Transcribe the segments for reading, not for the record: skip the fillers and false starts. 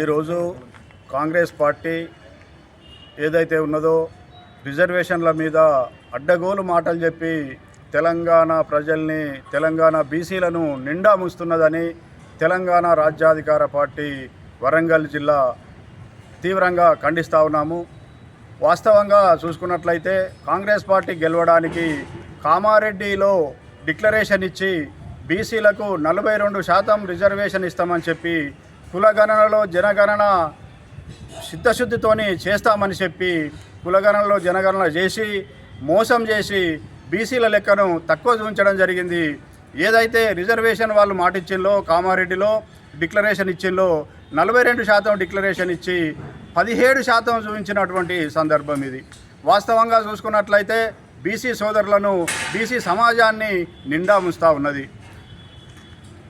ఈరోజు కాంగ్రెస్ పార్టీ ఏదైతే ఉన్నదో రిజర్వేషన్ల మీద అడ్డగోలు మాటలు చెప్పి తెలంగాణ ప్రజల్ని, తెలంగాణ బీసీలను నిండా ముంచుతున్నదని తెలంగాణ రాజ్యాధికార పార్టీ వరంగల్ జిల్లా తీవ్రంగా ఖండిస్తూ ఉన్నాము. వాస్తవంగా చూసుకున్నట్లయితే కాంగ్రెస్ పార్టీ గెలవడానికి కామారెడ్డిలో డిక్లరేషన్ ఇచ్చి బీసీలకు 42% రిజర్వేషన్ ఇస్తామని చెప్పి కులగణనలో జనగణన సిద్ధశుద్ధితోని చేస్తామని చెప్పి కులగణనలో జనగణన చేసి మోసం చేసి బీసీల లెక్కను తక్కువ చూపించడం జరిగింది. ఏదైతే రిజర్వేషన్ వాళ్ళు మాటిచ్చిందో కామారెడ్డిలో డిక్లరేషన్ ఇచ్చిందో 42% డిక్లరేషన్ ఇచ్చి 17% చూపించినటువంటి సందర్భం ఇది. వాస్తవంగా చూసుకున్నట్లయితే బీసీ సోదరులను, బీసీ సమాజాన్ని నిండా ముంచుతూ ఉన్నది.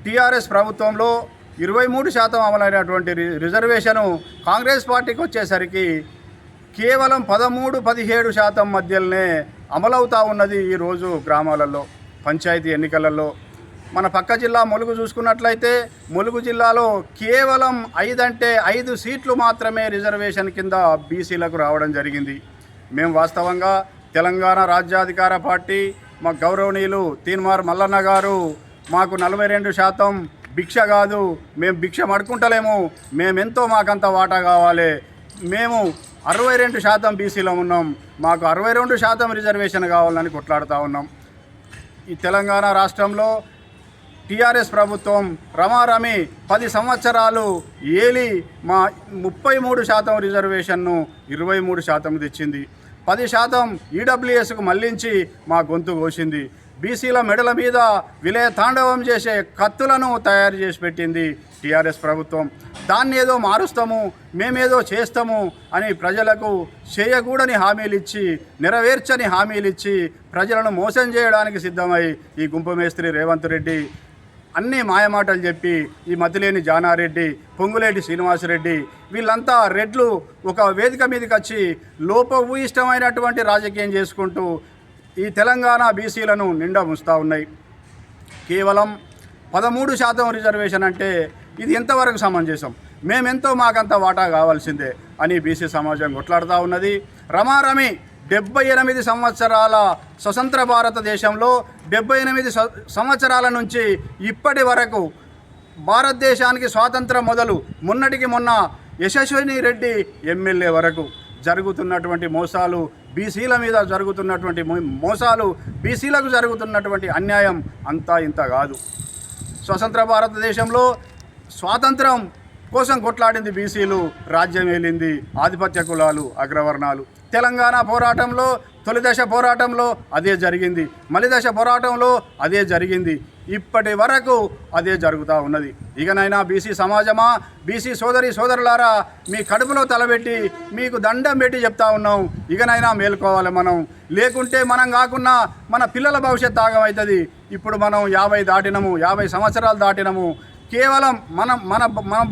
టీఆర్ఎస్ ప్రభుత్వంలో 23% అమలైనటువంటి రిజర్వేషను కాంగ్రెస్ పార్టీకి వచ్చేసరికి కేవలం 13-17% మధ్యలోనే అమలవుతూ ఉన్నది. ఈరోజు గ్రామాలలో పంచాయతీ ఎన్నికలలో మన పక్క జిల్లా ములుగు చూసుకున్నట్లయితే ములుగు జిల్లాలో కేవలం 5 సీట్లు మాత్రమే రిజర్వేషన్ కింద బీసీలకు రావడం జరిగింది. మేము వాస్తవంగా తెలంగాణ రాజ్యాధికార పార్టీ మా గౌరవనీయులు తీన్మార్ మల్లన్న గారు మాకు 42% భిక్ష కాదు, మేము భిక్ష మడుకుంటలేము, మేమెంతో మాకంత వాటా కావాలి, మేము 62% బీసీలో ఉన్నాం, మాకు 62% రిజర్వేషన్ కావాలని కొట్లాడుతూ ఉన్నాం. ఈ తెలంగాణ రాష్ట్రంలో టీఆర్ఎస్ ప్రభుత్వం రమారమి 10 సంవత్సరాలు ఏలి మా 33% రిజర్వేషన్ను 23% తెచ్చింది. 10% ఈడబ్ల్యూఎస్కు మళ్లించి మా గొంతు కోసింది. బీసీల మెడల మీద విలయ తాండవం చేసే కత్తులను తయారు చేసి పెట్టింది టీఆర్ఎస్ ప్రభుత్వం. దాన్ని ఏదో మారుస్తాము, మేమేదో చేస్తాము అని ప్రజలకు చేయకూడని హామీలు ఇచ్చి, నెరవేర్చని హామీలు ఇచ్చి ప్రజలను మోసం చేయడానికి సిద్ధమై ఈ గుంపమేస్త్రి రేవంత్ రెడ్డి అన్నీ మాయమాటలు చెప్పి ఈ మతిలేని జానారెడ్డి, పొంగులేటి శ్రీనివాసరెడ్డి వీళ్ళంతా రెడ్లు ఒక వేదిక మీదకి వచ్చి లోపభూయిష్టమైనటువంటి రాజకీయం చేసుకుంటూ ఈ తెలంగాణ బీసీలను నిండా ముంచుతూ ఉన్నాయి. కేవలం 13% రిజర్వేషన్ అంటే ఇది ఎంతవరకు సమంజసం? మేమెంతో మాకంత వాటా కావాల్సిందే అని బీసీ సమాజం కొట్లాడుతూ ఉన్నది. రమారమి 78 సంవత్సరాల స్వతంత్ర భారతదేశంలో 78 సంవత్సరాల నుంచి ఇప్పటి వరకు భారతదేశానికి స్వాతంత్రం మొదలు మొన్నటికి మొన్న యశస్విని రెడ్డి ఎమ్మెల్యే వరకు జరుగుతున్నటువంటి మోసాలు, బీసీల మీద జరుగుతున్నటువంటి మోసాలు, బీసీలకు జరుగుతున్నటువంటి అన్యాయం అంతా ఇంత కాదు. స్వతంత్ర భారతదేశంలో స్వాతంత్రం కోసం కొట్లాడింది బీసీలు, రాజ్యం ఏలింది ఆధిపత్య కులాలు, అగ్రవర్ణాలు. తెలంగాణ పోరాటంలో తొలిదశ పోరాటంలో అదే జరిగింది, మలిదశ పోరాటంలో అదే జరిగింది, ఇప్పటి వరకు అదే జరుగుతూ ఉన్నది. ఇకనైనా బీసీ సమాజమా, బీసీ సోదరులారా, మీ కడుపులో తలబెట్టి మీకు దండం పెట్టి చెప్తా ఉన్నాం, ఇకనైనా మేలుకోవాలి మనం. లేకుంటే మనం కాకుండా మన పిల్లల భవిష్యత్తు ఆగమవుతుంది. ఇప్పుడు మనం 50 దాటినము, 50 సంవత్సరాలు దాటినము. కేవలం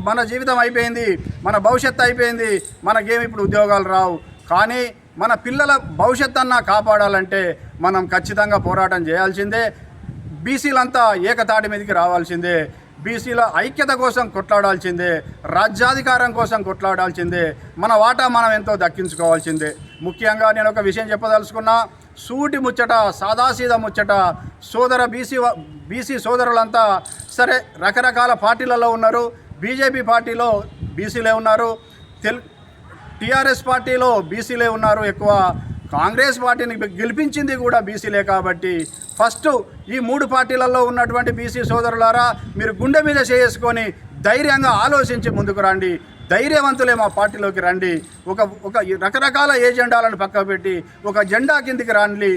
మన జీవితం అయిపోయింది, మన భవిష్యత్తు అయిపోయింది, మనకేమి ఇప్పుడు ఉద్యోగాలు రావు. కానీ మన పిల్లల భవిష్యత్తు అన్నా కాపాడాలంటే మనం ఖచ్చితంగా పోరాటం చేయాల్సిందే. బీసీలంతా ఏకతాటి మీదకి రావాల్సిందే, బీసీల ఐక్యత కోసం కొట్లాడాల్సిందే, రాజ్యాధికారం కోసం కొట్లాడాల్సిందే, మన వాటా మనం ఎంతో దక్కించుకోవాల్సిందే. ముఖ్యంగా నేను ఒక విషయం చెప్పదలుచుకున్నా, సూటి ముచ్చట, సాదాసీద ముచ్చట. బీసీ సోదరులంతా సరే రకరకాల పార్టీలలో ఉన్నారు. బీజేపీ పార్టీలో బీసీలే ఉన్నారు, టీఆర్ఎస్ పార్టీలో బీసీలే ఉన్నారు ఎక్కువ. కాంగ్రెస్ పార్టీని గెలిపించింది కూడా బీసీలే. కాబట్టి ఫస్ట్ ఈ 3 పార్టీలలో ఉన్నటువంటి బీసీ సోదరులారా, మీరు గుండె మీద చేసుకొని ధైర్యంగా ఆలోచించి ముందుకు రండి. ధైర్యవంతులే మా పార్టీలోకి రండి. ఒక రకరకాల ఏజెండాలను పక్కకు పెట్టి ఒక జెండా కిందికి రండి.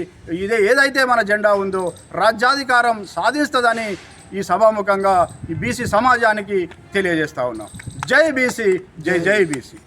ఏదైతే మన జెండా ఉందో రాజ్యాధికారం సాధిస్తుందని ఈ సభాముఖంగా ఈ బీసీ సమాజానికి తెలియజేస్తా ఉన్నాం. జై బీసీ, జై జై బీసీ.